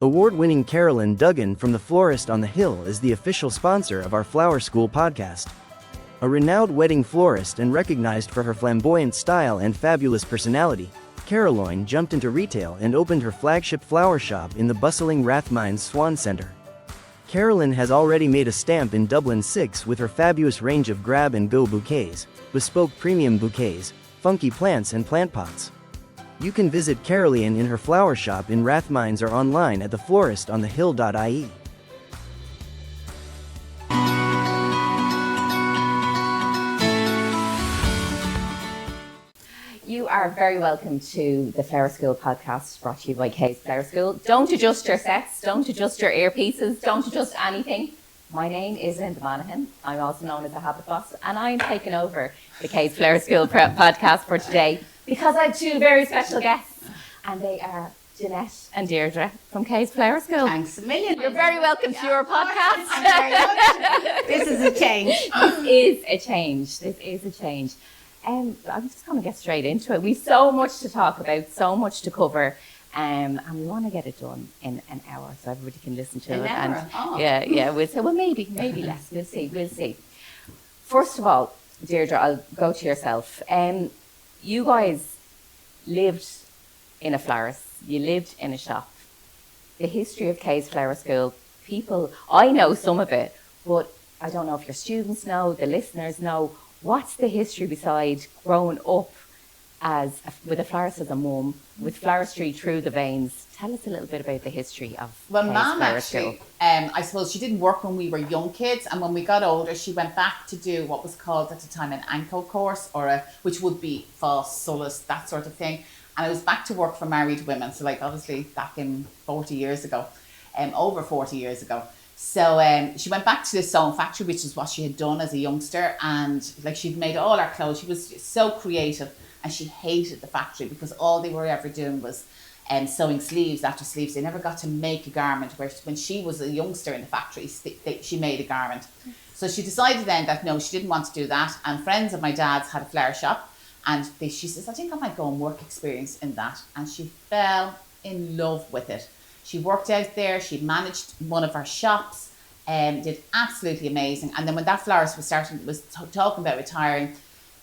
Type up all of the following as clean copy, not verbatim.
Award-winning Carolyn Duggan from the Florist on the Hill is the official sponsor of our Flower School podcast. A renowned wedding florist and recognized for her flamboyant style and fabulous personality, Caroline jumped into retail and opened her flagship flower shop in the bustling Rathmines Swan Centre. Carolyn has already made a stamp in Dublin 6 with her fabulous range of grab-and-go bouquets, bespoke premium bouquets, funky plants and plant pots. You can visit Caroline in her flower shop in Rathmines or online at thefloristonthehill.ie. You are very welcome to the Flower School podcast brought to you by Kay's Flower School. Don't adjust your sets, don't adjust your earpieces, don't adjust anything. My name is Linda Monohan. I'm also known as the Habit Boss, and I'm taking over the Kay's Flower School podcast for today because I have two very special guests, and they are Jeanette and Deirdre from Kay's Flower School. Thanks a million. You're very welcome to your podcast. This is a change. This is a change. I'm just going to get straight into it. We've so much to talk about, so much to cover, and we want to get it done in an hour so everybody can listen to it. An hour? Oh. Yeah. We'll say, well, maybe less. We'll see. First of all, Deirdre, I'll go to yourself. You guys lived in a florist. You lived in a shop. The history of Kay's Flower School, people, I know some of it, but I don't know if your students know, the listeners know. What's the history beside growing up with a florist as a mum, with floristry through the veins? Tell us a little bit about the history of Well, Kay's Mum Flower actually, School. I suppose she didn't work when we were young kids, and when we got older, she went back to do what was called at the time an ANCO course, which would be false, solace, that sort of thing. And I was back to work for married women, so like obviously back in 40 years ago, over 40 years ago. So she went back to the sewing factory, which is what she had done as a youngster, and like she'd made all our clothes. She was so creative, and she hated the factory because all they were ever doing was sewing sleeves after sleeves. They never got to make a garment, where when she was a youngster in the factory, she made a garment. So she decided then that no, she didn't want to do that, and friends of my dad's had a flower shop, and she says, I think I might go and work experience in that, and she fell in love with it. She worked out there, she managed one of our shops, did absolutely amazing. And then when that florist was talking about retiring,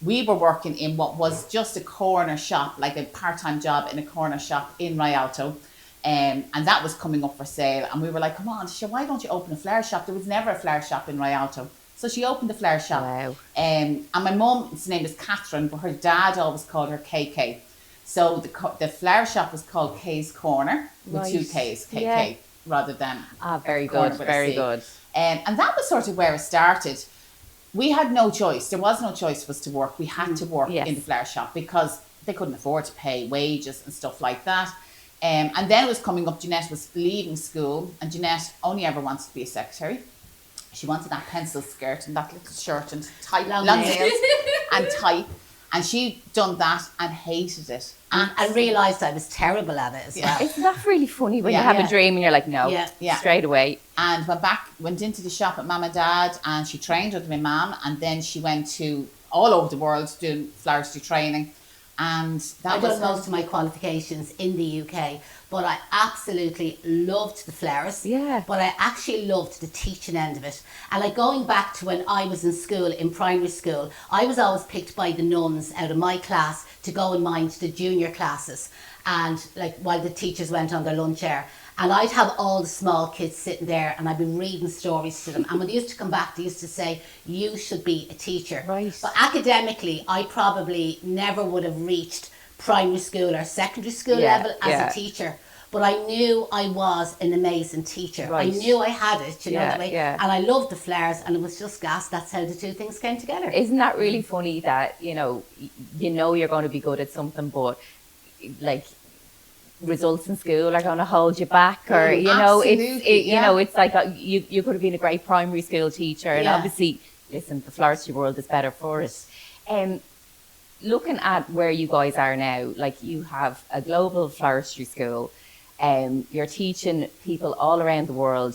we were working in what was just a corner shop, like a part-time job in a corner shop in Rialto. And that was coming up for sale. And we were like, come on, Tisha, why don't you open a flower shop? There was never a flower shop in Rialto. So she opened the flower shop. Wow. And my mum's name is Catherine, but her dad always called her KK. So the flower shop was called Kay's Corner with Right. two K's, KK, rather than Very corner good, with a very C. good. And that was sort of where it started. We had no choice. There was no choice for us to work. We had to work Yes. in the flower shop because they couldn't afford to pay wages and stuff like that. And then it was coming up, Jeanette was leaving school, and Jeanette only ever wanted to be a secretary. She wanted that pencil skirt and that little shirt and tight, long nails and type. And she'd done that and hated it. And realised I was terrible at it as well. Isn't that really funny when you Yeah. have a dream and you're like, no, Yeah. straight away. And went into the shop at Mum and Dad, and she trained with my mum, and then she went to all over the world doing floristry training. And I done most of my qualifications in the UK, but I absolutely loved the flowers. Yeah. But I actually loved the teaching end of it. And like going back to when I was in school, in primary school, I was always picked by the nuns out of my class to go and mind the junior classes, and like while the teachers went on their lunch hour. And I'd have all the small kids sitting there, and I'd be reading stories to them. And when they used to come back, they used to say, you should be a teacher. Right. But academically, I probably never would have reached primary school or secondary school Yeah, level as a teacher. But I knew I was an amazing teacher. Right. I knew I had it, you know Yeah, that way. yeah. And I loved the flowers, and it was just gas. That's how the two things came together. Isn't that really funny that, you know you're going to be good at something, but like results in school are going to hold you back, or it's like you could have been a great primary school teacher, and obviously, listen, the floristry world is better for it. Looking at where you guys are now, like you have a global floristry school, you're teaching people all around the world,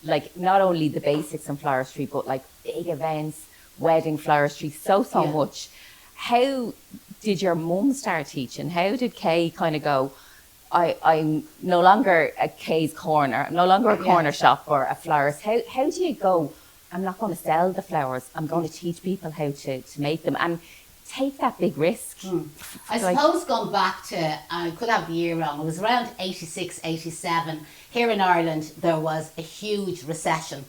like not only the basics in floristry, but like big events, wedding floristry, so much. How did your mum start teaching? How did Kay kind of go, I'm no longer a Kay's corner. I'm no longer a corner shop or a florist. How do you go, I'm not going to sell the flowers. I'm going to teach people how to make them and take that big risk. I suppose going back to, I could have the year wrong, it was around 86, 87. Here in Ireland, there was a huge recession.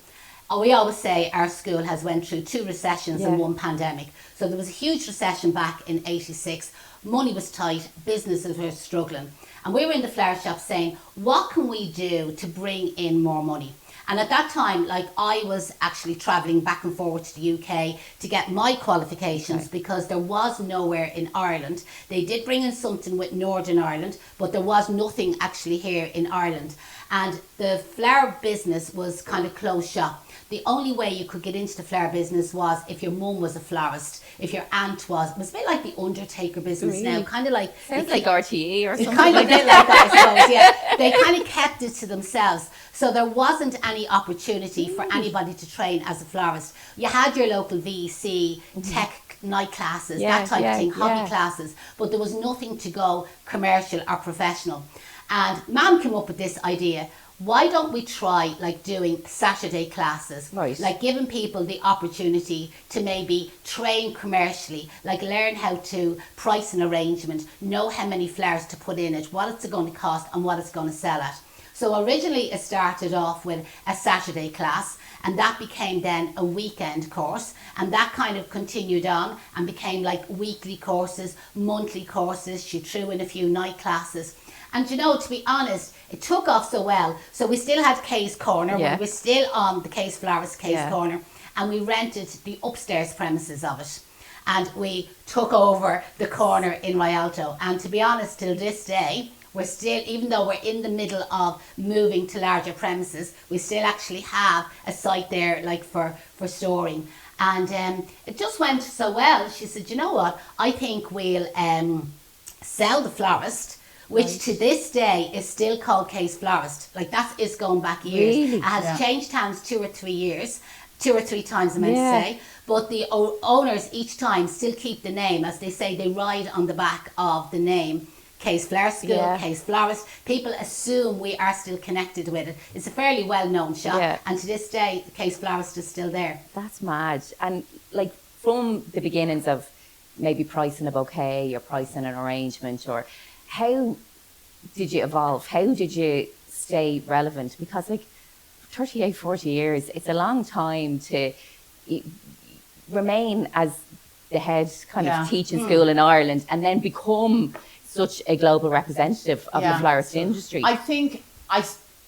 We always say our school has went through 2 recessions and 1 pandemic. So there was a huge recession back in 86. Money was tight, businesses were struggling. And we were in the flower shop saying, what can we do to bring in more money? And at that time, like, I was actually travelling back and forward to the UK to get my qualifications because there was nowhere in Ireland. They did bring in something with Northern Ireland, but there was nothing actually here in Ireland. And the flower business was kind of closed shop. The only way you could get into the flower business was if your mum was a florist, if your aunt was. It was a bit like the undertaker business now, kind of like... Sounds like RTE or something. Kind of a bit like that, I suppose, yeah. They kind of kept it to themselves. So there wasn't any opportunity for anybody to train as a florist. You had your local VEC, tech night classes, that type of thing, hobby classes, but there was nothing to go commercial or professional. And Mum came up with this idea. Why don't we try like doing Saturday classes, like giving people the opportunity to maybe train commercially, like learn how to price an arrangement, know how many flowers to put in it, what it's going to cost and what it's going to sell at. So originally it started off with a Saturday class, and that became then a weekend course, and that kind of continued on and became like weekly courses, monthly courses. She threw in a few night classes. And you know, to be honest, it took off so well. So we still had Kay's Corner. We were still on the Kay's Florist Kay's Corner. And we rented the upstairs premises of it. And we took over the corner in Rialto. And to be honest, till this day, we're still, even though we're in the middle of moving to larger premises, we still actually have a site there like for storing. And it just went so well. She said, you know what, I think we'll sell the Florist, which to this day is still called Kay's Florist. Like that is going back years. Really? It has changed hands 2 or 3 years, 2 or 3 times I meant to say. But the owners each time still keep the name. As they say, they ride on the back of the name. Kay's Flower School, Kay's Florist. People assume we are still connected with it. It's a fairly well-known shop. And to this day, the Kay's Florist is still there. That's mad. And like from the beginnings of maybe pricing a bouquet or pricing an arrangement, or how did you evolve? How did you stay relevant? Because like 38, 40 years, it's a long time to remain as the head kind of teaching school in Ireland and then become such a global representative of the florist industry. I think, I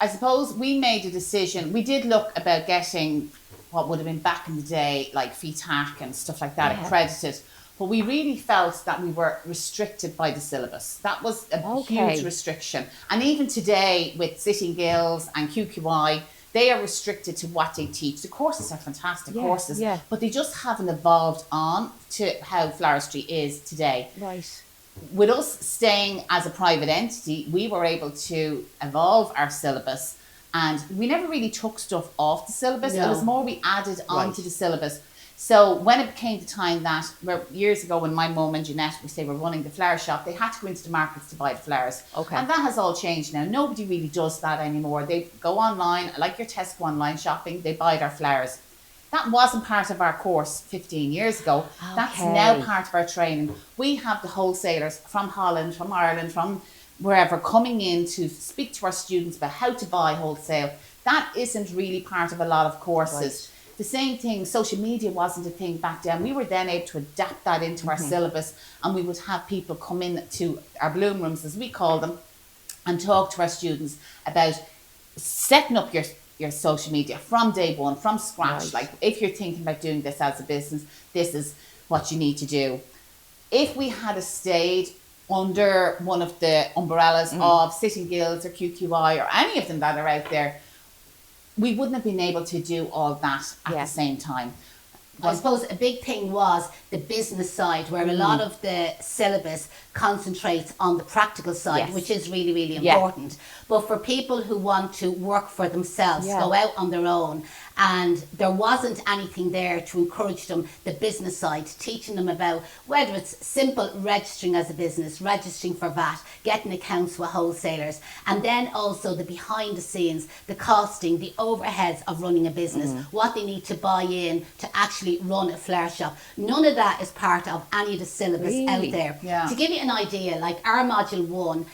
suppose we made a decision. We did look about getting what would have been back in the day, like FETAC and stuff like that, accredited. But we really felt that we were restricted by the syllabus. That was a huge restriction. And even today with Sitting Guilds and QQI, they are restricted to what they teach. The courses are fantastic courses, but they just haven't evolved on to how floristry is today. Right. With us staying as a private entity, we were able to evolve our syllabus, and we never really took stuff off the syllabus. It was more we added on to the syllabus. So when it became the time that, years ago when my mum and Jeanette, were running the flower shop, they had to go into the markets to buy the flowers. And that has all changed now. Nobody really does that anymore. They go online, like your Tesco online shopping, they buy their flowers. That wasn't part of our course 15 years ago. That's now part of our training. We have the wholesalers from Holland, from Ireland, from wherever coming in to speak to our students about how to buy wholesale. That isn't really part of a lot of courses. The same thing, social media wasn't a thing back then. We were then able to adapt that into our syllabus, and we would have people come in to our bloom rooms, as we call them, and talk to our students about setting up your social media from day one, from scratch. Like if you're thinking about doing this as a business, this is what you need to do. If we had stayed under one of the umbrellas of Sitting Guilds or QQI or any of them that are out there, we wouldn't have been able to do all that at the same time. I suppose a big thing was the business side, where a lot of the syllabus concentrates on the practical side, which is really, really important. But for people who want to work for themselves, go out on their own and there wasn't anything there to encourage them the business side, teaching them about whether it's simple registering as a business, registering for VAT, getting accounts with wholesalers, and then also the behind the scenes, the costing, the overheads of running a business, what they need to buy in to actually run a flower shop. None of that is part of any of the syllabus out there. Yeah. To give you an idea, like our module 1,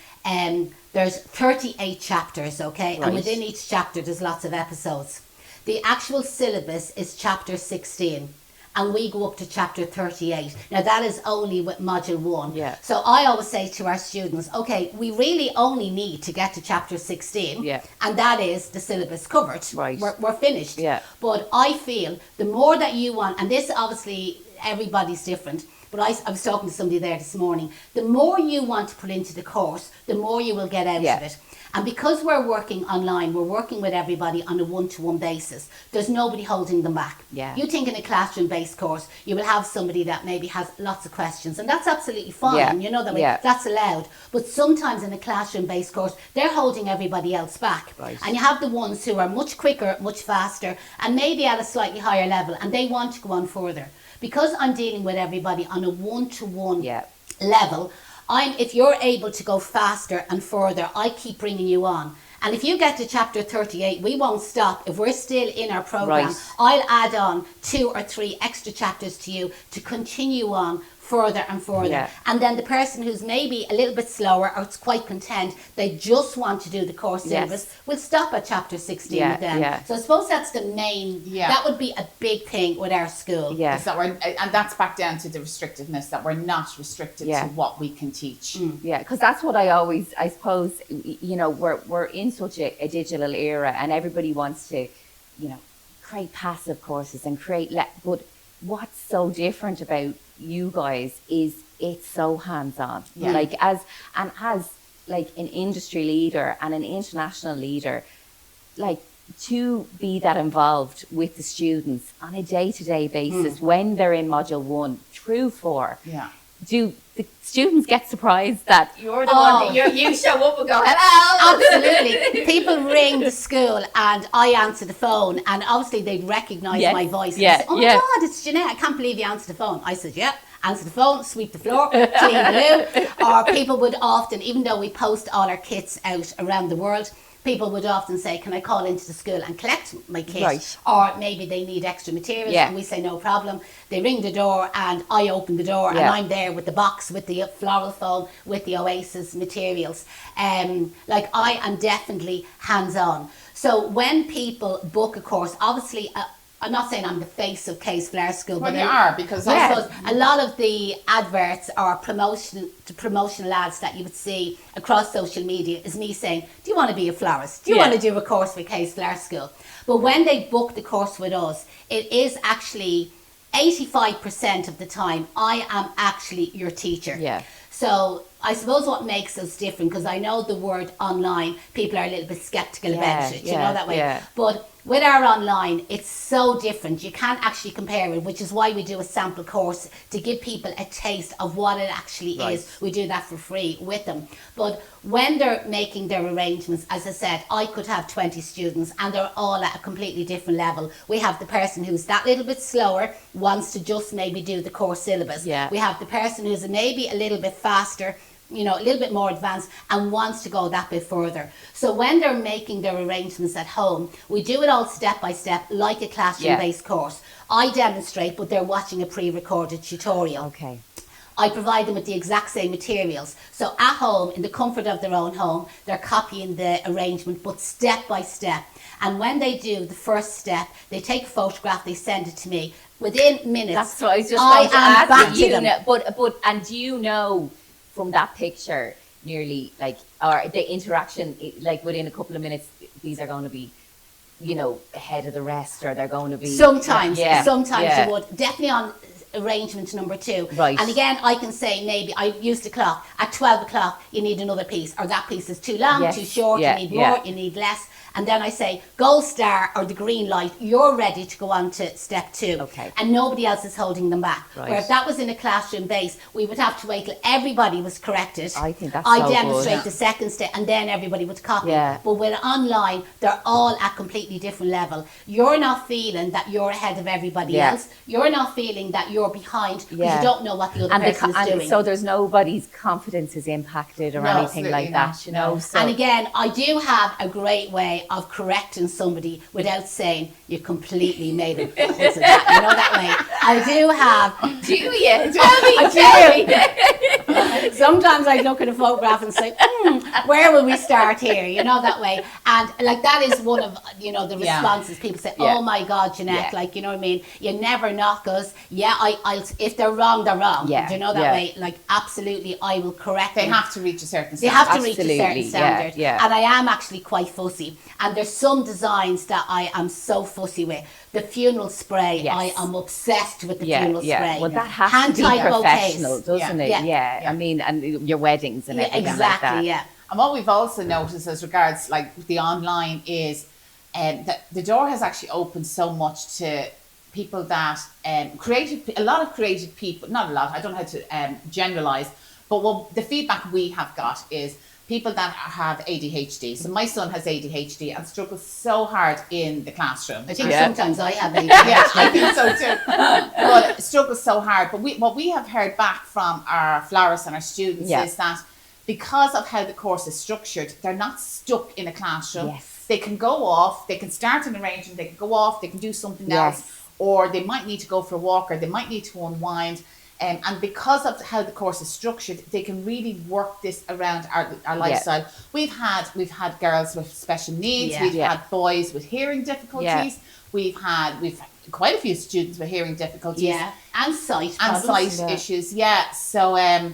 there's 38 chapters, okay? Right. And within each chapter there's lots of episodes. The actual syllabus is chapter 16, and we go up to chapter 38. Now that is only with module 1. Yeah. So I always say to our students, okay, we really only need to get to chapter 16, Yeah. and that is the syllabus covered. Right. We're finished. Yeah. But I feel the more that you want, and this obviously everybody's different, but I was talking to somebody there this morning, the more you want to put into the course, the more you will get out Yeah. of it. And because we're working online, we're working with everybody on a one-to-one basis. There's nobody holding them back. Yeah. You think in a classroom-based course, you will have somebody that maybe has lots of questions, and that's absolutely fine. Yeah. You know that way. Yeah. That's allowed. But sometimes in a classroom-based course, they're holding everybody else back. Right. And you have the ones who are much quicker, much faster, and maybe at a slightly higher level, and they want to go on further. Because I'm dealing with everybody on a one-to-one Yeah. level, if you're able to go faster and further, I keep bringing you on. And if you get to chapter 38, we won't stop. If we're still in our program, Right. I'll add on 2 or 3 extra chapters to you to continue on further and further. Yeah. And then the person who's maybe a little bit slower or it's quite content, they just want to do the course Yes. syllabus, will stop at chapter 16 Yeah, with them. yeah. So I suppose that's the main, that would be a big thing with our school. Yeah. Is that and that's back down to the restrictiveness, that we're not restricted Yeah. to what we can teach. Yeah, because that's what I suppose, you know, we're in such a digital era, and everybody wants to, you know, create passive courses and but what's so different about you guys is it's so hands-on. Yeah. Like as like an industry leader and an international leader, like to be that involved with the students on a day-to-day basis when they're in module 1 through 4. Yeah. Do the students get surprised that you're the one that you show up and go, hello? Absolutely. People ring the school and I answer the phone, and obviously they'd recognise Yes. my voice. And Yeah, they say, oh my yeah. God, it's Jeanette. I can't believe you answered the phone. I said, yep. Answer the phone, sweep the floor, clean the loo. Or people would often, even though we post all our kits out around the world, people would often say, can I call into the school and collect my kit? Right. Or maybe they need extra materials, Yeah. and we say no problem. They ring the door and I open the door, and Yeah. I'm there with the box, with the floral foam, with the Oasis materials. Like I am definitely hands-on. So when people book a course, obviously I'm not saying I'm the face of Case Flower School, Well, but you are, because I suppose a lot of the adverts or promotional ads that you would see across social media is me saying, do you want to be a florist? Do you Yeah. want to do a course with Case Flower School? But when they book the course with us, it is actually 85% of the time I am actually your teacher. Yeah. So I suppose what makes us different, because I know the word online, people are a little bit skeptical about it, you know that way. Yeah. But with our online, it's so different. You can't actually compare it, which is why we do a sample course to give people a taste of what it actually is. We do that for free with them. But when they're making their arrangements, as I said, I could have 20 students and they're all at a completely different level. We have the person who's that little bit slower, wants to just maybe do the course syllabus. Yeah. We have the person who's maybe a little bit faster, you know, a little bit more advanced and wants to go that bit further. So when they're making their arrangements at home, we do it all step by step, like a classroom-based course. I demonstrate, but they're watching a pre-recorded tutorial. Okay. I provide them with the exact same materials. So at home, in the comfort of their own home, they're copying the arrangement, but step by step. And when they do the first step, they take a photograph, they send it to me. Within minutes, That's what I was just I going to am ask back you. to them. And do you know from that picture nearly like, or the interaction, like within a couple of minutes, these are going to be, you know, ahead of the rest, or they're going to be Sometimes Yeah. you would. Definitely on arrangement number 2. Right. And again, I can say maybe I used the clock. At 12 o'clock, you need another piece, or that piece is too long, Yes. too short, Yeah, you need more, yeah. you need less. And then I say, gold star or the green light, you're ready to go on to step 2. Okay. And nobody else is holding them back. Right. Where if that was in a classroom base, we would have to wait till everybody was corrected. I think that's I so good. demonstrate the second step, and then everybody would copy. Yeah. But when online, they're all at completely different level. You're not feeling that you're ahead of everybody Yeah. else. You're not feeling that you're behind because Yeah. you don't know what the other And, person is doing. so there's nobody's confidence is impacted or No, anything absolutely like that, not, you know. no. So And again, I do have a great way of correcting somebody without saying you completely made it. You know that way. I do have. do you? Tell me. Sometimes I look at a photograph and say, where will we start here? You know, that way. And like that is one of, you know, the Yeah. responses. People say, Yeah. oh my God, Jeanette, Yeah. like, you know what I mean? You never knock us. Yeah, I'll if they're wrong, they're wrong. Yeah, Do you know that yeah. way? Like, absolutely, I will correct They them. have to reach a certain They standard. have to reach a certain Absolutely, standard. yeah, yeah. And I am actually quite fussy. And there's some designs that I am so fussy with. The funeral spray, Yes. I am obsessed with the yeah, funeral yeah. spray. Well, that has Hand to be tied professional, bouquets. doesn't Yeah. it? Yeah. Yeah. Yeah. I mean, and your weddings and Yeah, everything exactly, like that. yeah. And what we've also noticed as regards like the online is that the door has actually opened so much to people that a lot of creative people, not a lot, I don't know how to generalize, but what the feedback we have got is people that have ADHD. So my son has ADHD and struggles so hard in the classroom. I think Yeah. sometimes I have ADHD. Yeah, I think so too. But struggles so hard. But what we have heard back from our florists and our students Yeah. is that because of how the course is structured, they're not stuck in a classroom. Yes. They can go off, they can start an arrangement, they can go off, they can do something Yes. else, or they might need to go for a walk, or they might need to unwind. And because of how the course is structured, they can really work this around our lifestyle. We've had girls with special needs. Yeah. We've Yeah. had boys with hearing difficulties. We've had quite a few students with hearing difficulties. Yeah, and sight And problems. sight Yeah. issues, yeah. So And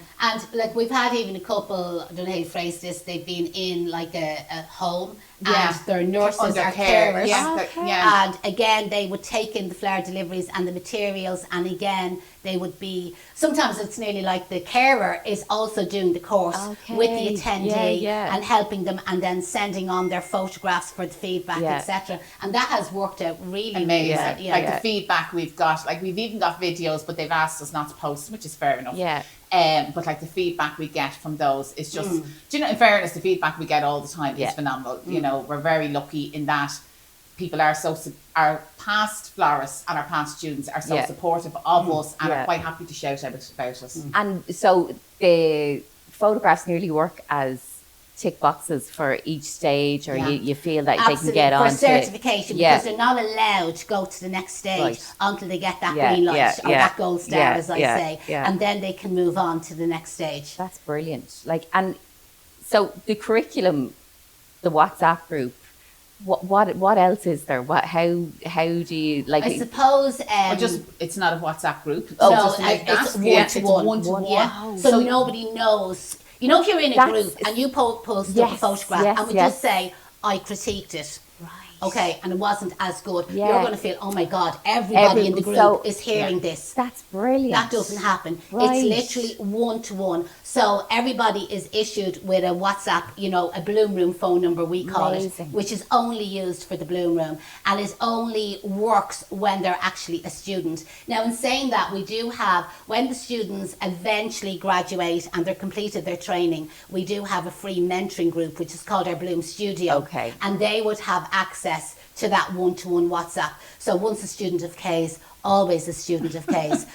like we've had even a couple, I don't know how you phrase this, they've been in like a home Yeah. and their nurses under are care, carers. yeah, Okay. yeah. And again, they would take in the flower deliveries and the materials, and again, they would be, sometimes it's nearly like the carer is also doing the course with the Okay. attendee Yeah, yeah. and helping them, and then sending on their photographs for the feedback, Yeah. etc. And that has worked out really, Amazing. really well. Like the feedback we've got, like we've even got videos, but they've asked us not to post, which is fair enough. Yeah. But like the feedback we get from those is just, do you know, in fairness, the feedback we get all the time Yeah. is phenomenal. You know, we're very lucky in that people are our past florists and our past students are so Yeah. supportive of us and Yeah. are quite happy to shout out about us. And so the photographs nearly work as tick boxes for each stage, or Yeah. you feel that Absolutely. they can get on for certification, Yeah. because they're not allowed to go to the next stage Right. until they get that Yeah, green light yeah, or yeah. that gold star, Yeah, as I yeah, say, yeah. and then they can move on to the next stage. That's brilliant. Like, and so the curriculum, the WhatsApp group, what else is there? How do you like? I suppose. Or just, it's not a WhatsApp group. No, just to make it's that. one-to-one. It's one-to-one. Yeah. So nobody knows. You know, if you're in a That's- group and you post up a Yes, photograph yes, and we yes. just say, I critiqued it. Right. Okay, and it wasn't as good. Yeah. You're going to feel, oh my God, everybody in the group so- is hearing this. That's brilliant. That doesn't happen. Right. It's literally one-to-one. So everybody is issued with a WhatsApp, you know, a Bloom Room phone number, we call Amazing. it, which is only used for the Bloom Room and is only works when they're actually a student. Now, in saying that, we do have, when the students eventually graduate and they're completed their training, we do have a free mentoring group, which is called our Bloom Studio. Okay. And they would have access to that one-to-one WhatsApp. So once a student of K's, always a student of K's.